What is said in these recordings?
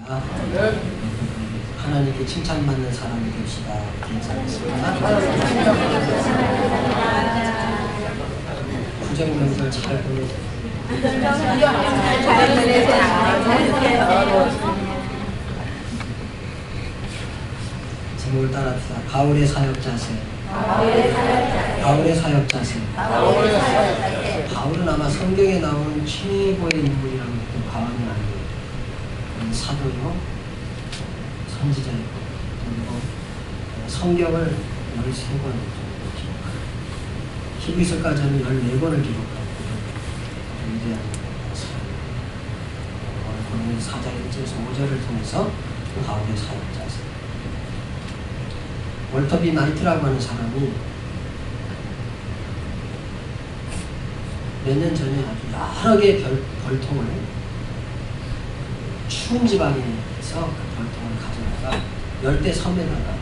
바랍니다. 하나님께 칭찬받는 사람이 됩시다. 괜찮습니다. 구정명절 잘 보내세요. 제목을 따라합시다. 바울의 사역자세. 바울의 사역자세. 바울은 아마 성경에 나오는 최고의 인물이라고 해도 과언이 아니에요. 사도요, 선지자이고, 그리고 성경을 13권 기록하고, 히브리서까지는 14권을 기록하고, 위대한 사람. 오늘 4장 1절에서 5절을 통해서 바울의 사역자세. 월터 비 나이트라고 하는 사람이 몇 년 전에 아주 여러 개의 벌통을 추운 지방에서 그 벌통을 가져다가 열대 섬에다가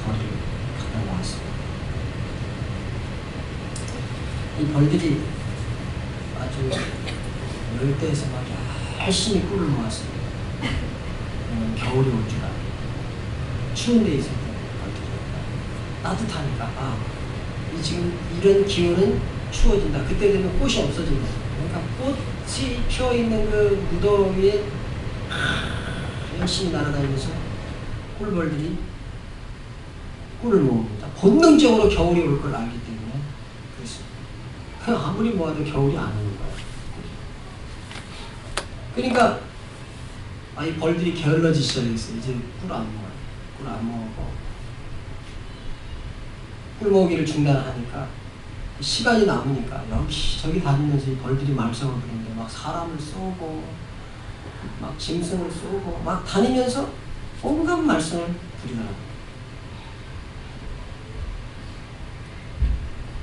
벌을 갖다 놓았습니다. 이 벌들이 아주 열대에서 막 열심히 꿀을 모았습니다. 겨울이 올 줄 알고 추운 데에 있을 때 따뜻하니까 지금 이런 기온은 추워진다. 그때 되면 꽃이 없어진다. 그러니까 꽃이 피어있는 그 무더위에 열심히 날아다니면서 꿀벌들이 꿀을 모읍니다. 본능적으로 겨울이 올 걸 알기 때문에 그래서 아무리 모아도 겨울이 안 오는 거예요. 그러니까 이 벌들이 게을러지기 시작했어요. 이제 꿀 안 모아요. 꿀 안 모으고 꿀 모으기를 중단하니까 시간이 남으니까 여기저기 다니면서 이 벌들이 말썽을 부리는데 막 사람을 쏘고 막 짐승을 쏘고 막 다니면서 온갖 말썽을 부리더라고요.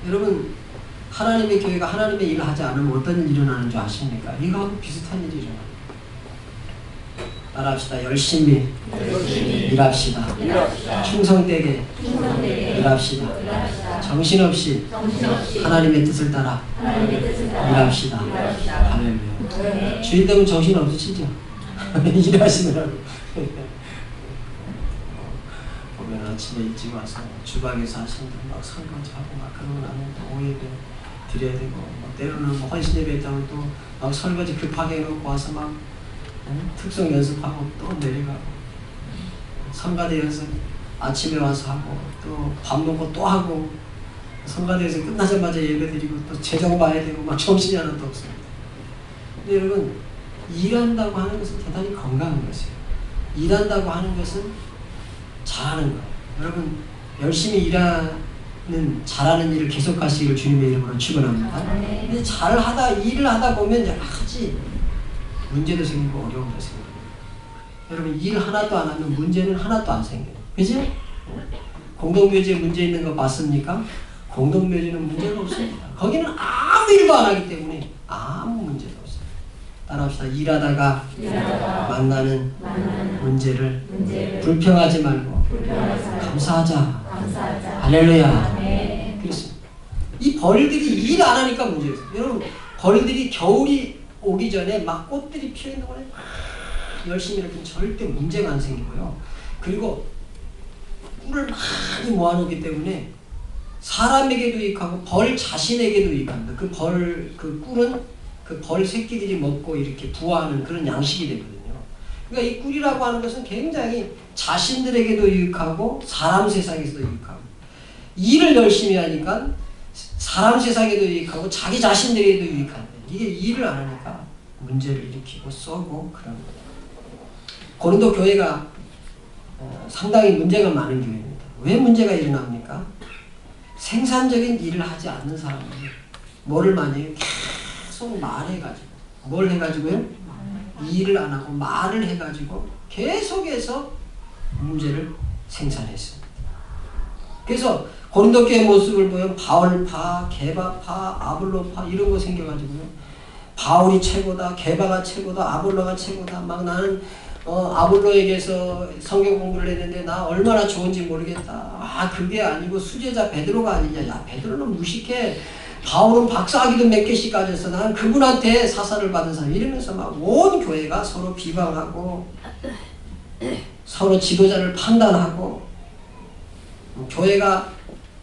여러분, 하나님의 교회가 하나님의 일을 하지 않으면 어떤 일이 일어나는 줄 아십니까? 이거하고 비슷한 일이 일어나요. 따라합시다. 열심히 일합시다. 충성되게 일합시다. 정신없이 하나님의 뜻을 따라 일합시다. 할렐루야. 주인님은 정신없으시죠? 일하시느라고. 보면 아침에 일찍 와서 주방에서 하시는 분 막 설거지하고 막 그러고 나면 또 오예배 드려야 되고, 때로는 헌신예배 있다면 또 막 설거지 급하게 해놓고 와서 막 특성 연습하고 또 내려가고, 성가대 연습 아침에 와서 하고 또 밥 먹고 또 하고, 성가대에서 끝나자마자 예배드리고 또 재정 봐야 되고 막 정신이 하나도 없습니다. 근데 여러분, 일한다고 하는 것은 대단히 건강한 것이에요. 일한다고 하는 것은 잘하는 거예요. 여러분, 열심히 일하는 잘하는 일을 계속하시기를 주님의 이름으로 축원합니다. 근데 일을 하다 보면 여러 가지 문제도 생기고 어려움도 생기고, 여러분 일 하나도 안 하면 문제는 하나도 안 생겨요. 그죠? 공동묘지에 문제 있는 거 봤습니까? 공동묘지는 문제가 없습니다. 거기는 아무 일도 안 하기 때문에 아무 문제도 없어요. 따라합시다. 일하다가 만나는 문제를 불평하지 말고 감사하자. 할렐루야. 그렇습니다. 이 벌들이 일 안 하니까 문제예요. 여러분, 벌들이 겨울이 오기 전에 막 꽃들이 피어 있는 거에 열심히 이렇게 절대 문제가 안 생기고요. 그리고 꿀을 많이 모아놓기 때문에 사람에게도 유익하고 벌 자신에게도 유익합니다. 그 꿀은 그 벌 새끼들이 먹고 이렇게 부화하는 그런 양식이 되거든요. 그러니까 이 꿀이라고 하는 것은 굉장히 자신들에게도 유익하고 사람 세상에서도 유익하고, 일을 열심히 하니까 사람 세상에도 유익하고 자기 자신들에게도 유익한데, 이게 일을 안 하니까 문제를 일으키고 쏘고 그런 거예요. 고린도 교회가 상당히 문제가 많은 교회입니다. 왜 문제가 일어납니까? 생산적인 일을 하지 않는 사람들이 뭐를 많이 해요? 계속 말해가지고, 뭘 해가지고요? 일을 안 하고 말을 해가지고 계속해서 문제를 생산했습니다. 그래서 고린도 교회 모습을 보면 바울파, 게바파, 아볼로파 이런 거 생겨가지고요. 바울이 최고다, 게바가 최고다, 아볼로가 최고다. 막 나는 아볼로에게서 성경 공부를 했는데 나 얼마나 좋은지 모르겠다. 그게 아니고 수제자 베드로가 아니냐. 야, 베드로는 무식해. 바울은 박사학위도 몇 개씩 가졌어. 난 그분한테 사사를 받은 사람. 이러면서 막 온 교회가 서로 비방하고 서로 지도자를 판단하고 교회가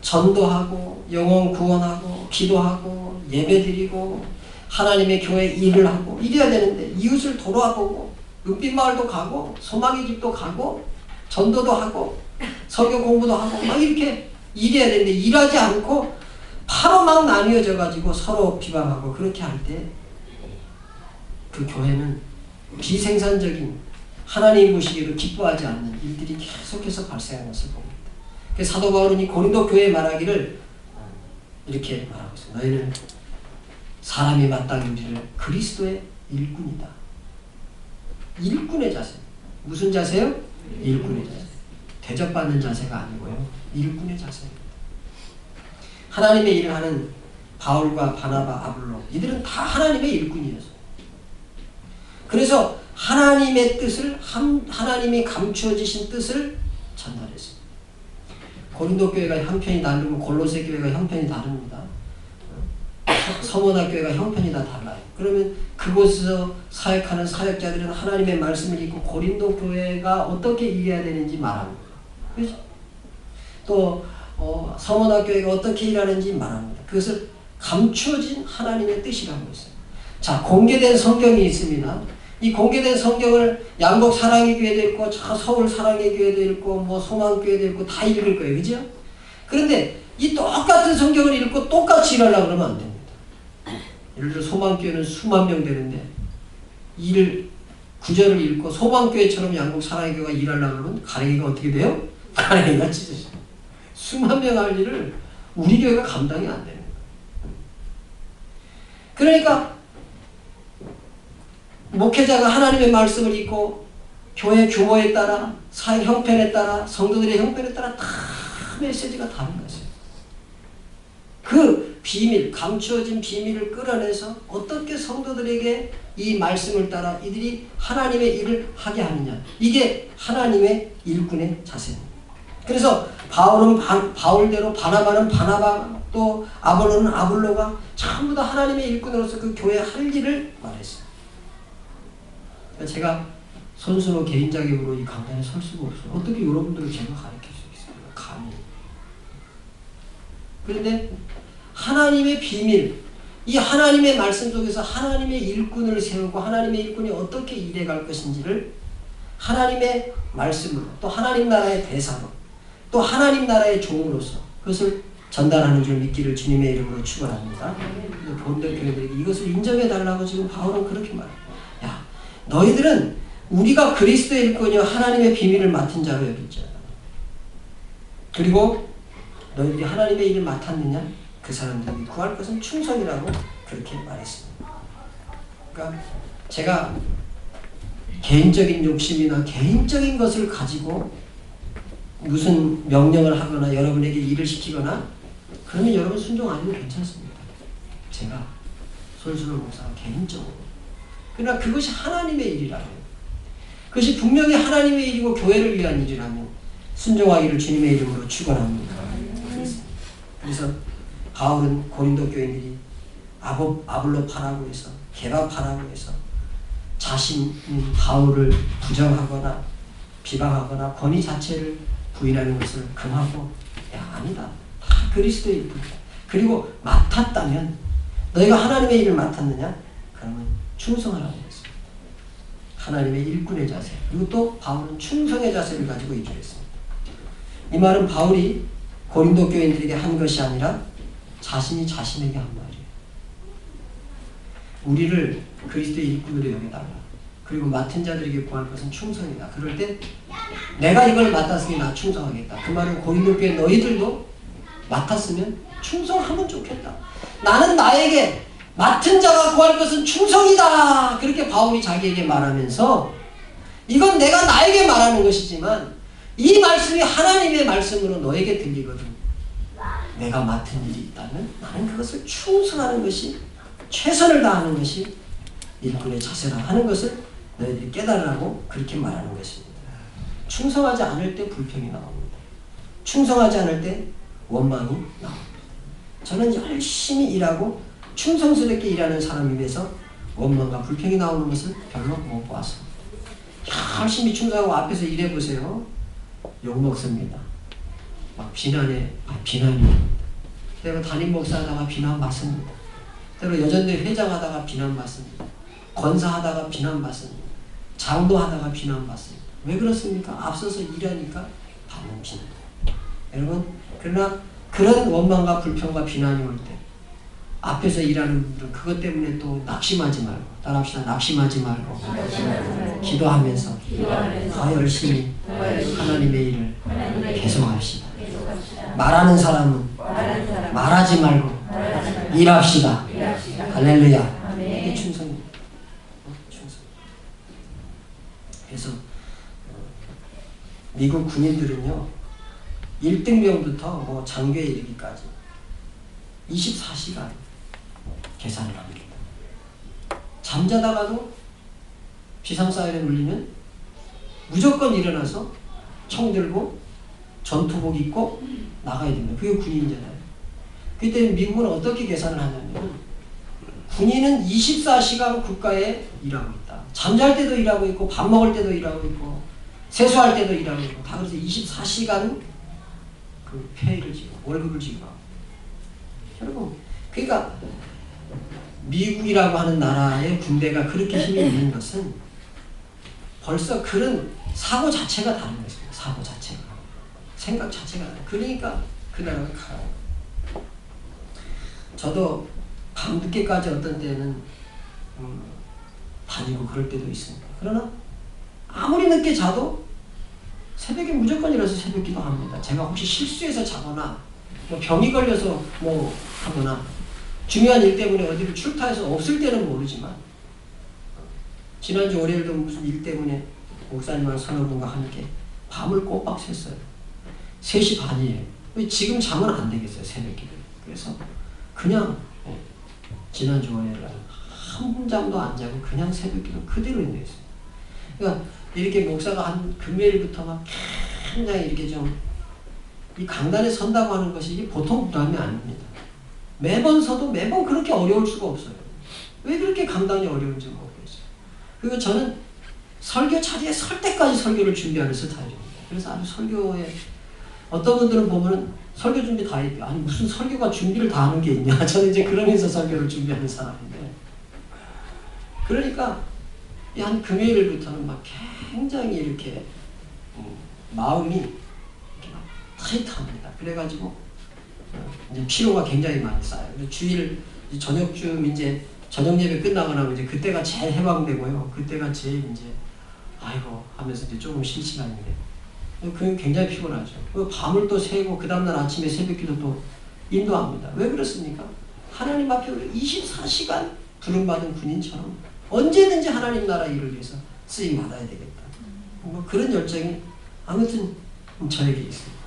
전도하고 영혼 구원하고 기도하고 예배드리고 하나님의 교회 일을 하고 이래야 되는데 이웃을 돌아보고 은빛마을도 가고 소망의 집도 가고 전도도 하고 설교 공부도 하고 막 이렇게 일해야 되는데 일하지 않고 바로 막 나뉘어져 가지고 서로 비방하고 그렇게 할 때 그 교회는 비생산적인 하나님 보시기로 기뻐하지 않는 일들이 계속해서 발생하는 것을 봅니다. 그래서 사도 바울은 이 고린도 교회에 말하기를 이렇게 말하고 있습니다. 너희는 사람이 마땅히 우리를 그리스도의 일꾼이다. 일꾼의 자세. 무슨 자세요? 일꾼의 자세. 대접받는 자세가 아니고요. 일꾼의 자세입니다. 하나님의 일을 하는 바울과 바나바, 아볼로 이들은 다 하나님의 일꾼이었어요. 그래서 하나님의 뜻을 하나님이 감추어지신 뜻을 전달했습니다. 고린도 교회가 형편이 다르고 골로새 교회가 형편이 다릅니다. 서머나 교회가 형편이 다 달라요. 그러면 그곳에서 사역하는 사역자들은 하나님의 말씀을 읽고 고린도 교회가 어떻게 일해야 되는지 말합니다. 그렇죠? 또 서머나 교회가 어떻게 일하는지 말합니다. 그것을 감추어진 하나님의 뜻이라고 했어요. 자, 공개된 성경이 있습니다. 이 공개된 성경을 양곡 사랑의 교회도 있고 서울 사랑의 교회도 있고 뭐 소망교회도 있고 다 읽을 거예요. 그죠? 그런데 이 똑같은 성경을 읽고 똑같이 일하려고 그러면 안 됩니다. 예를 들어 소망교회는 수만 명 되는데 구절을 읽고 소망교회처럼 양곡 사랑의 교회가 일하려고 그러면 가랭이가 어떻게 돼요? 가랭이가 찢어져요. 수만 명 할 일을 우리 교회가 감당이 안 되는 거예요. 그러니까 목회자가 하나님의 말씀을 읽고 교회 규모에 따라 사역 형편에 따라 성도들의 형편에 따라 다 메시지가 다른 것이에요. 그 비밀, 감추어진 비밀을 끌어내서 어떻게 성도들에게 이 말씀을 따라 이들이 하나님의 일을 하게 하느냐. 이게 하나님의 일꾼의 자세입니다. 그래서 바울은 바울대로 바나바는 바나바 또 아볼로는 아볼로가 전부 다 하나님의 일꾼으로서 그 교회 할 일을 말했어요. 제가 선수로 개인 자격으로 이 강단에 설 수가 없어요. 어떻게 여러분들을 제가 가르칠 수 있습니까? 감히. 그런데 하나님의 비밀, 이 하나님의 말씀 속에서 하나님의 일꾼을 세우고 하나님의 일꾼이 어떻게 일해갈 것인지를 하나님의 말씀으로 또 하나님 나라의 대사로 또 하나님 나라의 종으로서 그것을 전달하는 줄 믿기를 주님의 이름으로 축원합니다. 본들 교회들에게 이것을 인정해달라고 지금 바울은 그렇게 말합니다. 야, 너희들은 우리가 그리스도의 일꾼이요 하나님의 비밀을 맡은 자로 여기지 않아. 그리고 너희들이 하나님의 일을 맡았느냐? 그 사람들이 구할 것은 충성이라고 그렇게 말했습니다. 그러니까 제가 개인적인 욕심이나 개인적인 것을 가지고 무슨 명령을 하거나 여러분에게 일을 시키거나 그러면 여러분 순종 안 해도 괜찮습니다. 제가 손순호 목사가 개인적으로. 그러나 그것이 하나님의 일이라면 그것이 분명히 하나님의 일이고 교회를 위한 일이라면 순종하기를 주님의 이름으로 축원합니다. 그래서 바울은 고린도 교인들이 아볼로 파라고 해서 게바 파라고 해서 자신인 바울을 부정하거나 비방하거나 권위 자체를 부인하는 것을 금하고 야 아니다. 다 그리스도의 일뿐이다. 그리고 맡았다면 너희가 하나님의 일을 맡았느냐? 그러면 충성하라고 했습니다. 하나님의 일꾼의 자세. 그리고 또 바울은 충성의 자세를 가지고 일을 했습니다. 이 말은 바울이 고린도 교인들에게 한 것이 아니라 자신이 자신에게 한 말이에요. 우리를 그리스도의 일꾼으로 여겨달라. 그리고 맡은 자들에게 구할 것은 충성이다. 그럴 때 내가 이걸 맡았으니 나 충성하겠다. 그 말은 고린도 교회 너희들도 맡았으면 충성하면 좋겠다. 나는 나에게 맡은 자가 구할 것은 충성이다. 그렇게 바울이 자기에게 말하면서 이건 내가 나에게 말하는 것이지만 이 말씀이 하나님의 말씀으로 너에게 들리거든. 내가 맡은 일이 있다면 나는 그것을 충성하는 것이 최선을 다하는 것이 일꾼의 자세라 하는 것을 너희들이 깨달으라고 그렇게 말하는 것입니다. 충성하지 않을 때 불평이 나옵니다. 충성하지 않을 때 원망이 나옵니다. 저는 열심히 일하고 충성스럽게 일하는 사람에 비해서 원망과 불평이 나오는 것을 별로 못 보았습니다. 열심히 충성하고 앞에서 일해보세요. 욕먹습니다. 막 비난이에요. 때로 담임 목사하다가 비난받습니다. 때로 여전대 회장하다가 비난받습니다. 권사하다가 비난받습니다. 장로하다가 비난받습니다. 왜 그렇습니까? 앞서서 일하니까 받는 비난. 여러분, 그러나 그런 원망과 불평과 비난이 올 때 앞에서 일하는 분들은 그것 때문에 또 낙심하지 말고, 따라합시다. 낙심하지 말고 기도하면서 더 열심히 하나님의 일을 계속합시다. 말하는 사람은 말하지 말고 일합시다. 할렐루야. 이게 충성입니다. 충성. 그래서 미국 군인들은요, 1등병부터 뭐 장교에 이르기까지 24시간 계산을 합니다. 잠자다가도 비상사이렌 울리면 무조건 일어나서 총 들고 전투복 입고 나가야 됩니다. 그게 군인이잖아요. 그렇기 때문에 미국은 어떻게 계산을 하냐면, 군인은 24시간 국가에 일하고 있다. 잠잘 때도 일하고 있고, 밥 먹을 때도 일하고 있고, 세수할 때도 일하고 있고, 다 그래서 24시간 그 페이를 지고 월급을 지고. 여러분, 그러니까 미국이라고 하는 나라의 군대가 그렇게 힘이 있는 것은 벌써 그런 사고 자체가 다른 것입니다. 사고 자체가. 생각 자체가 다른. 그러니까 그 나라가 강해요. 저도 밤늦게까지 어떤 때는 다니고 그럴 때도 있습니다. 그러나 아무리 늦게 자도 새벽에 무조건 일어나서 새벽 기도합니다. 제가 혹시 실수해서 자거나 뭐 병이 걸려서 뭐 하거나 중요한 일 때문에 어디를 출타해서 없을 때는 모르지만, 지난주 월요일도 무슨 일 때문에 목사님이랑 서너 분과 함께 밤을 꼬박 샜어요. 3시 반이에요. 지금 자면 안 되겠어요, 새벽 기도. 그래서 그냥 지난주 월요일날 한 잠도 안 자고 그냥 새벽 기도 그대로 했어요. 그러니까 이렇게 목사가 한 금요일부터 막 굉장히 이렇게 좀 이 강단에 선다고 하는 것이 이게 보통 부담이 아닙니다. 매번 서도 매번 그렇게 어려울 수가 없어요. 왜 그렇게 강단이 어려운지 모르겠어요. 그리고 저는 설교 자리에 설 때까지 설교를 준비하는 스타일입니다. 그래서 아주 설교에 어떤 분들은 보면은 설교 준비 다 했대요. 아니 무슨 설교가 준비를 다 하는 게 있냐. 저는 이제 그러면서 설교를 준비하는 사람인데, 그러니까 한 금요일부터는 막 굉장히 이렇게 마음이 이렇게 막 타이트합니다. 그래가지고 이제 피로가 굉장히 많이 쌓여요. 주일 저녁쯤 이제 저녁 예배 끝나고 나면 이제 그때가 제일 해방되고요. 그때가 제일 이제 아이고 하면서 이제 조금 쉴 시간인데, 그게 굉장히 피곤하죠. 밤을 또 새고 그 다음날 아침에 새벽기도 또 인도합니다. 왜 그렇습니까? 하나님 앞에 24시간 부름받은 군인처럼 언제든지 하나님 나라 일을 위해서 쓰임 받아야 되겠다. 뭐 그런 열정이 아무튼 저에게 있습니다.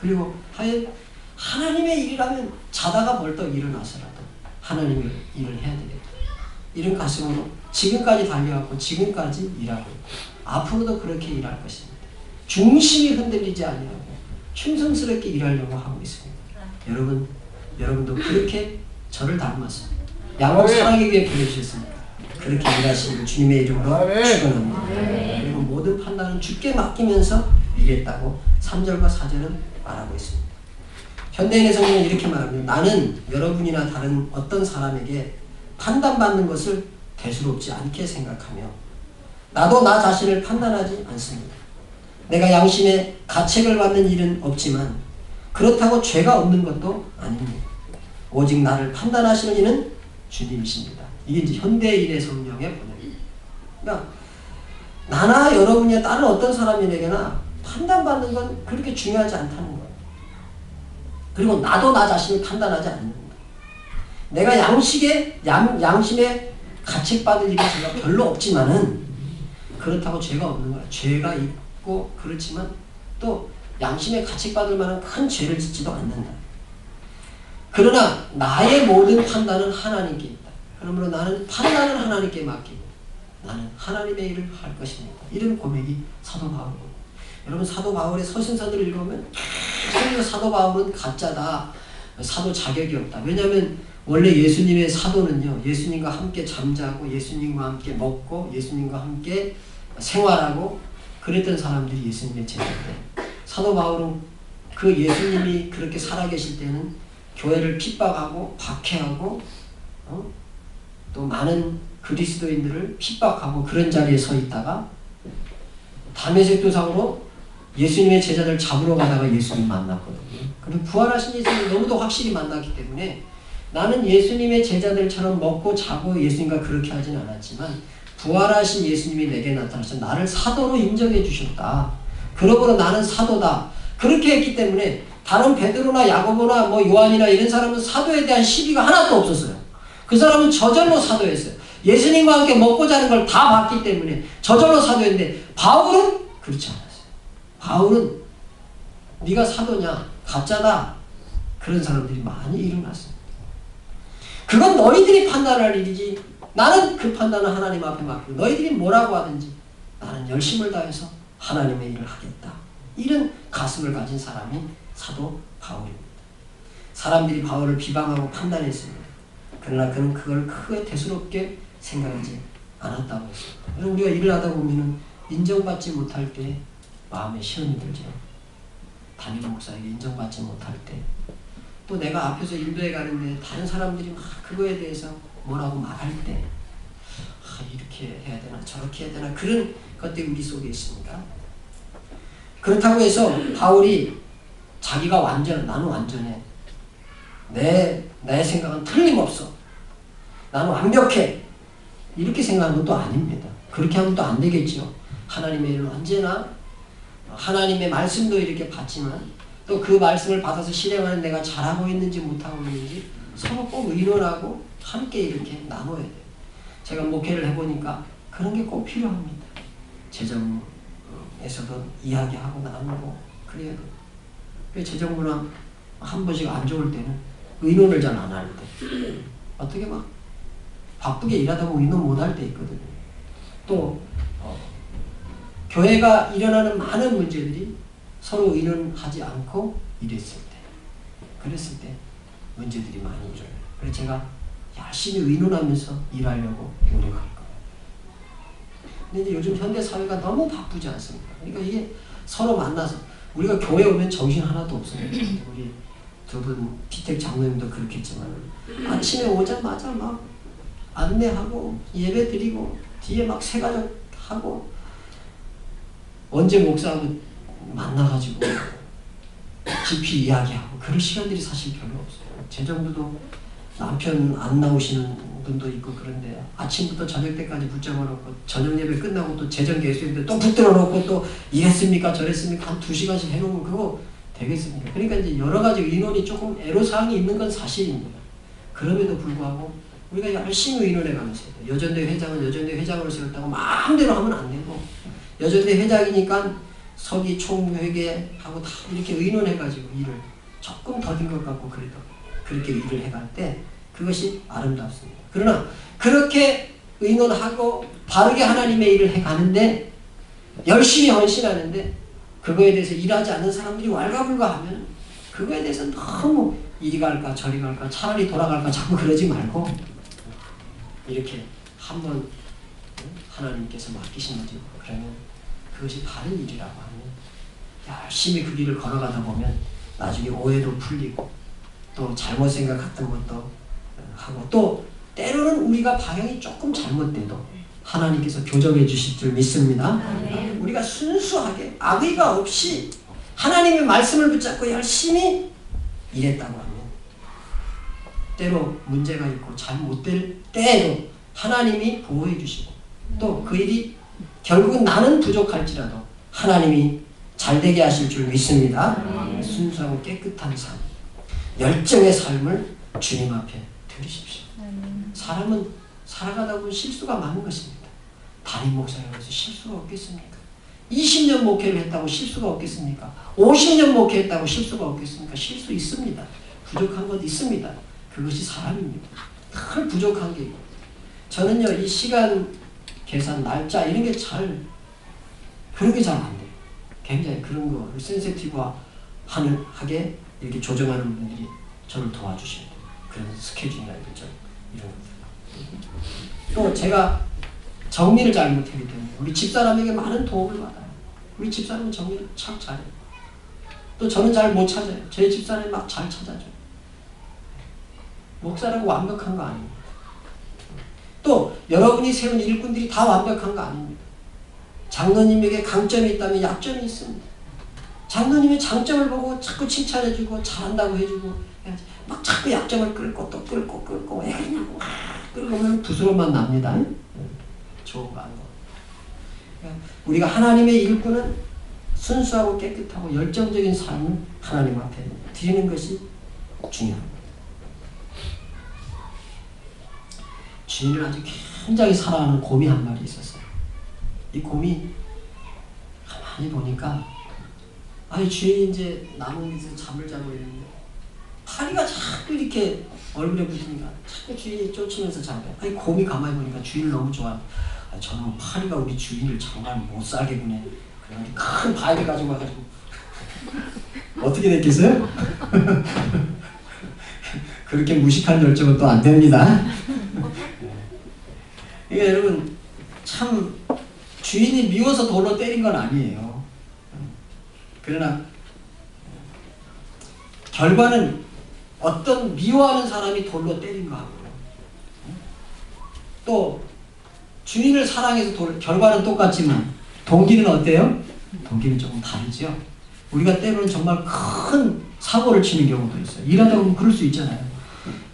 그리고 하나님의 일이라면 자다가 벌떡 일어나서라도 하나님의 일을 해야 되겠다. 이런 가슴으로 지금까지 달려왔고 지금까지 일하고 있고 앞으로도 그렇게 일할 것입니다. 중심이 흔들리지 아니하고 충성스럽게 일하려고 하고 있습니다. 여러분도 그렇게 저를 닮아서 양옥 사랑의 교회에 보내주셨습니다. 그렇게 일하시기를 주님의 이름으로 축원합니다. 그리고 모든 판단은 주께 맡기면서 일했다고 3절과 4절은 말하고 있습니다. 현대인의 성경은 이렇게 말합니다. 나는 여러분이나 다른 어떤 사람에게 판단받는 것을 대수롭지 않게 생각하며 나도 나 자신을 판단하지 않습니다. 내가 양심의 가책을 받는 일은 없지만 그렇다고 죄가 없는 것도 아닙니다. 오직 나를 판단하시는 이는 주님이십니다. 이게 이제 현대인의 성경의 번역입니다. 그러니까 나나 여러분이나 다른 어떤 사람에게나 판단받는 건 그렇게 중요하지 않다는 거예요. 그리고 나도 나 자신을 판단하지 않는다. 내가 양심에 가책받을 일이 제가 별로 없지만은 그렇다고 죄가 없는 거야. 죄가 있고 그렇지만 또 양심에 가책받을 만한 큰 죄를 짓지도 않는다. 그러나 나의 모든 판단은 하나님께 있다. 그러므로 나는 판단을 하나님께 맡기고 나는 하나님의 일을 할 것입니다. 이런 고백이 사도 바울입니다. 여러분 사도 바울의 서신서들을 읽으면 사도 바울은 가짜다. 사도 자격이 없다. 왜냐하면 원래 예수님의 사도는요. 예수님과 함께 잠자고 예수님과 함께 먹고 예수님과 함께 생활하고 그랬던 사람들이 예수님의 제자인데, 사도 바울은 그 예수님이 그렇게 살아계실 때는 교회를 핍박하고 박해하고 또 많은 그리스도인들을 핍박하고 그런 자리에 서 있다가 담에색 도상으로 예수님의 제자들 잡으러 가다가 예수님 만났거든요. 그리고 부활하신 예수님을 너무도 확실히 만났기 때문에 나는 예수님의 제자들처럼 먹고 자고 예수님과 그렇게 하진 않았지만 부활하신 예수님이 내게 나타나서 나를 사도로 인정해 주셨다. 그러므로 나는 사도다. 그렇게 했기 때문에 다른 베드로나 야고보나 뭐 요한이나 이런 사람은 사도에 대한 시비가 하나도 없었어요. 그 사람은 저절로 사도였어요. 예수님과 함께 먹고 자는 걸 다 봤기 때문에 저절로 사도였는데 바울은 그렇지 않았어요. 바울은 네가 사도냐? 가짜다. 그런 사람들이 많이 일어났어요. 그건 너희들이 판단할 일이지 나는 그 판단은 하나님 앞에 맡기고 너희들이 뭐라고 하든지 나는 열심을 다해서 하나님의 일을 하겠다. 이런 가슴을 가진 사람이 사도 바울입니다. 사람들이 바울을 비방하고 판단했습니다. 그러나 그는 그걸 크게 대수롭게 생각하지 않았다고 했습니다. 우리가 일을 하다 보면 인정받지 못할 때 마음에 시험이 들죠. 담임 목사에게 인정받지 못할 때, 또 내가 앞에서 인도해 가는데 다른 사람들이 막 그거에 대해서 뭐라고 말할 때, 이렇게 해야 되나 저렇게 해야 되나 그런 것들이 우리 속에 있습니다. 그렇다고 해서 바울이 자기가 나는 완전해. 내 생각은 틀림없어. 나는 완벽해. 이렇게 생각하는 것도 아닙니다. 그렇게 하면 또 안 되겠죠. 하나님의 일은 언제나 하나님의 말씀도 이렇게 받지만 또 그 말씀을 받아서 실행하는 내가 잘하고 있는지 못하고 있는지 서로 꼭 의논하고 함께 이렇게 나눠야 돼요. 제가 목회를 해보니까 그런 게 꼭 필요합니다. 재정에서도 이야기하고 나누고 그래야 돼요. 재정문화 한 번씩 안 좋을 때는 의논을 잘 안 할 때, 어떻게 막 바쁘게 일하다 보면 의논 못 할 때 있거든요. 또 교회가 일어나는 많은 문제들이 서로 의논하지 않고 그랬을 때 문제들이 많이 일어나요. 그래서 제가 열심히 의논하면서 일하려고 노력할 거예요. 근데 이제 요즘 현대 사회가 너무 바쁘지 않습니까? 그러니까 이게 서로 만나서 우리가 교회 오면 정신 하나도 없어요. 우리 두 분 피택 장로님도 그렇겠지만 아침에 오자마자 막 안내하고 예배 드리고 뒤에 막 새가족 하고 언제 목사하고 만나가지고 깊이 이야기하고 그럴 시간들이 사실 별로 없어요. 제 정도도 남편 안 나오시는 분도 있고 그런데 아침부터 저녁 때까지 붙잡아 놓고 저녁 예배 끝나고 또 재정 개수인데 또 붙들어 놓고 또 이랬습니까 저랬습니까 한 2시간씩 해놓으면 그거 되겠습니까? 그러니까 이제 여러 가지 의논이 조금 애로사항이 있는 건 사실입니다. 그럼에도 불구하고 우리가 열심히 의논해 가면서 여전대 회장은 여전대 회장으로 세웠다고 마음대로 하면 안 되고 여전대 회장이니까 서기 총회계하고 다 이렇게 의논해가지고 일을 조금 더딘 것 같고 그래도 그렇게 일을 해갈 때 그것이 아름답습니다. 그러나 그렇게 의논하고 바르게 하나님의 일을 해가는데 열심히 헌신하는데 그거에 대해서 일하지 않는 사람들이 왈가불가하면 그거에 대해서 너무 이리 갈까 저리 갈까 차라리 돌아갈까 자꾸 그러지 말고 이렇게 한번 하나님께서 맡기신 거죠. 그러면 그것이 바른 일이라고 하면 열심히 그 길을 걸어가다 보면 나중에 오해도 풀리고 또 잘못 생각했던 것도 하고 또 때로는 우리가 방향이 조금 잘못돼도 하나님께서 교정해 주실 줄 믿습니다. 우리가 순수하게 악의가 없이 하나님의 말씀을 붙잡고 열심히 일했다고 하면 때로 문제가 있고 잘못될 때에도 하나님이 보호해 주시고 또 그 일이 결국은 나는 부족할지라도 하나님이 잘되게 하실 줄 믿습니다. 순수하고 깨끗한 삶, 열정의 삶을 주님 앞에 드리십시오. 사람은 살아가다 보면 실수가 많은 것입니다. 담임 목사라고 해서 실수가 없겠습니까? 20년 목회를 했다고 실수가 없겠습니까? 50년 목회했다고 실수가 없겠습니까? 실수 있습니다. 부족한 것 있습니다. 그것이 사람입니다. 늘 부족한 게 있고 저는요 이 시간 계산 날짜 이런 게 그런 게 잘 안 돼요. 굉장히 그런 거를 센시티브하게 이렇게 조정하는 분들이 저를 도와주셔야 돼요. 그런 스케줄이나 이런 것들. 또 제가 정리를 잘 못하기 때문에 우리 집사람에게 많은 도움을 받아요. 우리 집사람은 정리를 참 잘해요. 또 저는 잘 못 찾아요. 제 집사람이 막 잘 찾아줘요. 목사라고 완벽한 거 아닙니다. 또 여러분이 세운 일꾼들이 다 완벽한 거 아닙니다. 장로님에게 강점이 있다면 약점이 있습니다. 장로님의 장점을 보고 자꾸 칭찬해주고 잘한다고 해주고 해야지. 막 자꾸 약점을 끌고 또 끌고 왜 그러냐고 끌고면 부스럼만 납니다. 좋은 거 아니고. 그러니까 우리가 하나님의 일꾼은 순수하고 깨끗하고 열정적인 삶을 하나님 앞에 드리는 것이 중요합니다. 주인을 아주 굉장히 사랑하는 곰이 한 마리 있었어요. 이 곰이 가만히 보니까 아니 주인이 이제 나무 밑에서 잠을 자고 있는데 파리가 자꾸 이렇게 얼굴에 붙으니까 자꾸 주인이 쫓으면서 자요. 아니 곰이 가만히 보니까 주인을 너무 좋아해요. 아니 저는 파리가 우리 주인을 정말 못 살게 구네. 그래가지고 큰 바위를 가지고 와가지고 어떻게 됐겠어요? 그렇게 무식한 열정은 또 안 됩니다. 그러니까 여러분 참 주인이 미워서 돌로 때린 건 아니에요. 그러나 결과는 어떤 미워하는 사람이 돌로 때린 거 하고요. 또 주인을 사랑해서 결과는 똑같지만 동기는 어때요? 동기는 조금 다르죠. 우리가 때로는 정말 큰 사고를 치는 경우도 있어요. 일하다 보면 그럴 수 있잖아요.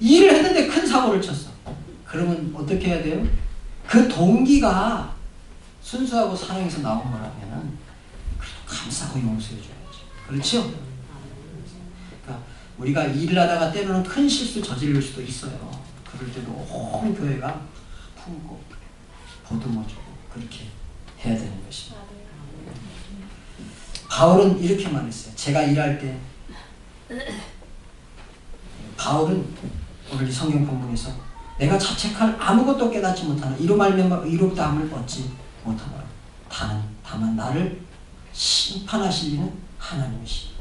일을 했는데 큰 사고를 쳤어. 그러면 어떻게 해야 돼요? 그 동기가 순수하고 사랑해서 나온 거라면 감사하고 용서해줘야지. 그렇죠? 그러니까 우리가 일을 하다가 때로는 큰 실수 저지를 수도 있어요. 그럴 때도 온 교회가 품고 보듬어주고 그렇게 해야 되는 것입니다. 바울은 이렇게 말했어요. 제가 일할 때 바울은 오늘 성경 본문에서 내가 자책할 아무것도 깨닫지 못하나 이로 말미암아 의롭다함을 얻지 못하노라. 다만 나를 심판하실 이는 하나님이시다.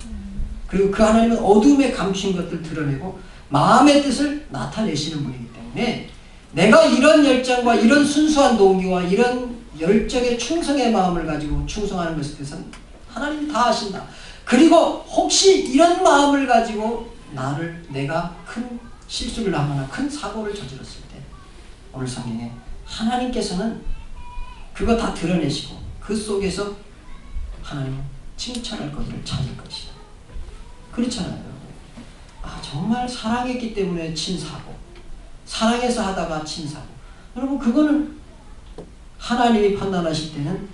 그리고 그 하나님은 어둠에 감추인 것들을 드러내고 마음의 뜻을 나타내시는 분이기 때문에 내가 이런 열정과 이런 순수한 동기와 이런 열정의 충성의 마음을 가지고 충성하는 것에 대해서는 하나님이 다 아신다. 그리고 혹시 이런 마음을 가지고 내가 큰 실수를 하거나 큰 사고를 저질렀을 때 오늘 성경에 하나님께서는 그거 다 드러내시고 그 속에서 하나님은 칭찬할 것을 찾을 것이다. 그렇잖아요. 아 정말 사랑했기 때문에 친 사고, 사랑해서 하다가 친 사고. 여러분 그거는 하나님이 판단하실 때는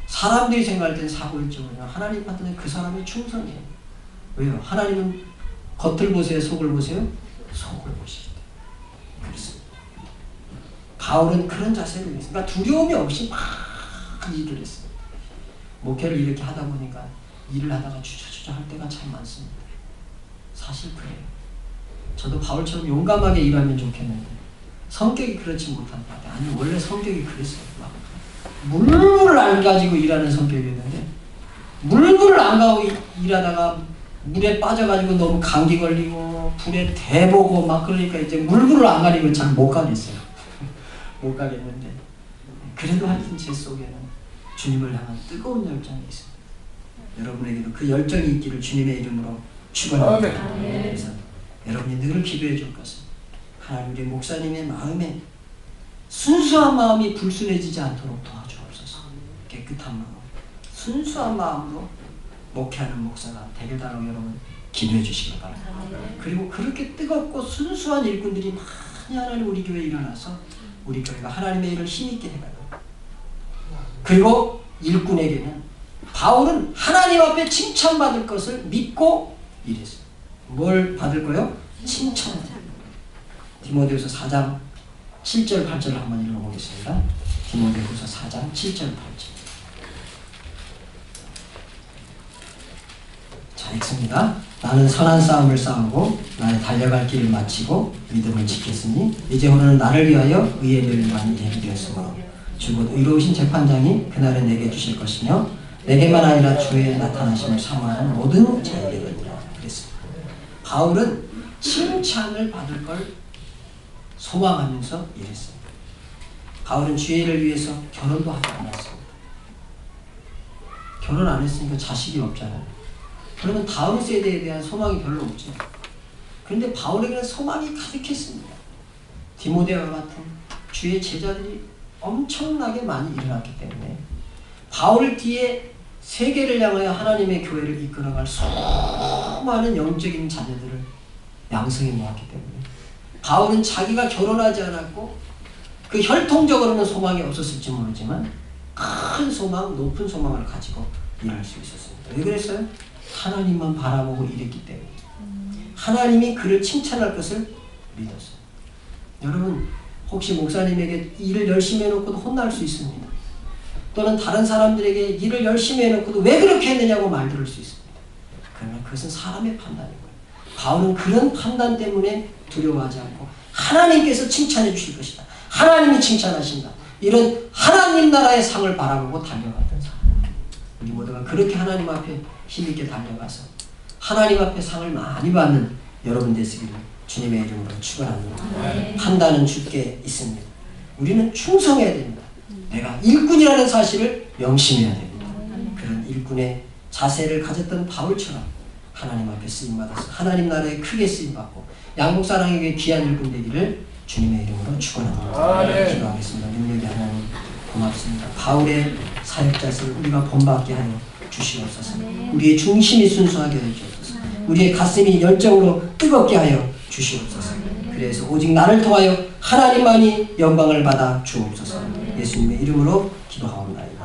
사람들이 생각할 때는 사고일지 모르나 하나님이 판단하는 그 사람이 충성이에요. 왜요? 하나님은 겉을 보세요? 속을 보세요? 속을 보시기 때문에. 그렇습니다. 바울은 그런 자세로 있어요. 그러니까 두려움이 없이 막 일을 했어요. 목회를 이렇게 하다 보니까 일을 하다가 주저주저 할 때가 참 많습니다. 사실 그래요. 저도 바울처럼 용감하게 일하면 좋겠는데 성격이 그렇지 못한 것 같아요. 아니 원래 성격이 그랬어요. 막 물을 안 가지고 일하는 성격이었는데 물을 안 가고 일하다가 물에 빠져가지고 너무 감기 걸리고 불에 대보고 막 그러니까 이제 물을 안 가리고 잘 못 가겠어요. 못 가겠는데 그래도 하여튼 제 속에는 주님을 향한 뜨거운 열정이 있습니다. 여러분에게도 그 열정이 있기를 주님의 이름으로 축원합니다. 그래서 여러분이 늘 기도해 줄 것은 하나님 우리 목사님의 마음에 순수한 마음이 불순해지지 않도록 도와주옵소서. 깨끗한 마음, 순수한 마음으로 목회하는 목사가 되겠다고 여러분 기도해 주시기 바랍니다. 그리고 그렇게 뜨겁고 순수한 일꾼들이 많이 하나님 우리 교회에 일어나서 우리 교회가 하나님의 일을 힘있게 해가요. 그리고 일꾼에게는 바울은 하나님 앞에 칭찬받을 것을 믿고 일했어요. 뭘 받을 거요? 칭찬. 디모데후서 4장 7절 8절을 한번 읽어보겠습니다. 디모데후서 4장 7절 8절. 자 읽습니다. 나는 선한 싸움을 싸우고 나의 달려갈 길을 마치고 믿음을 지켰으니 이제부터는 나를 위하여 의의 멸관이 예비되었으므로 주곧 의로우신 재판장이 그날에 내게 주실 것이며 내게만 아니라 주의 나타나심을 사모하는 모든 자에게니라. 그랬습니다. 바울은 칭찬을 받을 걸 소망하면서 일했습니다. 바울은 주의를 위해서 결혼도 하지 않았습니다. 결혼 안 했으니까 자식이 없잖아요. 그러면 다음 세대에 대한 소망이 별로 없죠. 그런데 바울에게는 소망이 가득했습니다. 디모데와 같은 주의 제자들이 엄청나게 많이 일어났기 때문에 바울 뒤에 세계를 향하여 하나님의 교회를 이끌어갈 수많은 영적인 자녀들을 양성해 놓았기 때문에 바울은 자기가 결혼하지 않았고 그 혈통적으로는 소망이 없었을지 모르지만 큰 소망, 높은 소망을 가지고 일할 수 있었습니다. 왜 그랬어요? 하나님만 바라보고 일했기 때문에 하나님이 그를 칭찬할 것을 믿었어요. 여러분 혹시 목사님에게 일을 열심히 해놓고도 혼날 수 있습니다. 또는 다른 사람들에게 일을 열심히 해놓고도 왜 그렇게 했느냐고 말 들을 수 있습니다. 그러나 그것은 사람의 판단인 거예요. 바울은 그런 판단 때문에 두려워하지 않고 하나님께서 칭찬해 주실 것이다. 하나님이 칭찬하신다. 이런 하나님 나라의 상을 바라보고 달려갔던 사람. 우리 모두가 그렇게 하나님 앞에 힘있게 달려가서 하나님 앞에 상을 많이 받는 여러분 되시기를 주님의 이름으로 축원합니다. 판단은 주께 있습니다. 우리는 충성해야 됩니다. 내가 일꾼이라는 사실을 명심해야 됩니다. 그런 일꾼의 자세를 가졌던 바울처럼 하나님 앞에 쓰임받아서 하나님 나라에 크게 쓰임받고 양국사랑에게 귀한 일꾼 되기를 주님의 이름으로 축원합니다. 기도하겠습니다. 능력이 하나님 고맙습니다. 바울의 사역자를 우리가 본받게 하여 주시옵소서. 우리의 중심이 순수하게 하여 주옵소서. 우리의 가슴이 열정으로 뜨겁게 하여 주시옵소서. 그래서 오직 나를 통하여 하나님만이 영광을 받아 주옵소서. 예수님의 이름으로 기도하옵나이다.